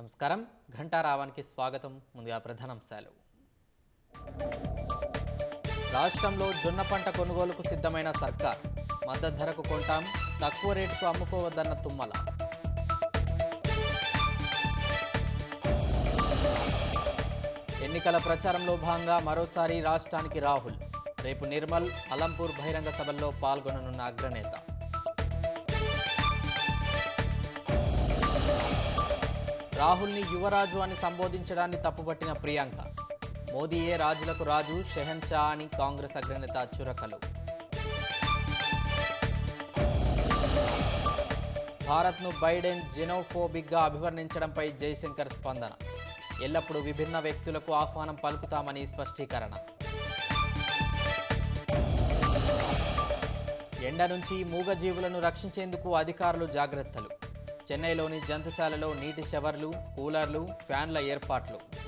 నమస్కారం. ఘంటారావానికి స్వాగతం. ముందుగా ప్రధానాంశాలు. రాష్ట్రంలో జొన్న పంట కొనుగోలుకు సిద్ధమైన సర్కార్. మద్దతు ధరకు కొంటాం, తక్కువ రేటుకు అమ్ముకోవద్దన్న తుమ్మల. ఎన్నికల ప్రచారంలో భాగంగా మరోసారి రాష్ట్రానికి రాహుల్. రేపు నిర్మల్, అలంపూర్ బహిరంగ సభల్లో పాల్గొననున్న అగ్రనేత. రాహుల్ని యువరాజు అని సంబోధించడాన్ని తప్పుపట్టిన ప్రియాంక. మోదీయే రాజులకు రాజు, షెహన్షా అని కాంగ్రెస్ అగ్రనేత చురకలు. భారత్ను బైడెన్ జెనోఫోబిక్గా అభివర్ణించడంపై జైశంకర్ స్పందన. ఎల్లప్పుడూ విభిన్న వ్యక్తులకు ఆహ్వానం పలుకుతామని స్పష్టీకరణ. ఎండ నుంచి మూగజీవులను రక్షించేందుకు అధికారులు జాగ్రత్తలు. చెన్నైలోని జంతుశాలలో నీటి షవర్లు, కూలర్లు, ఫ్యాన్ల ఏర్పాట్లు.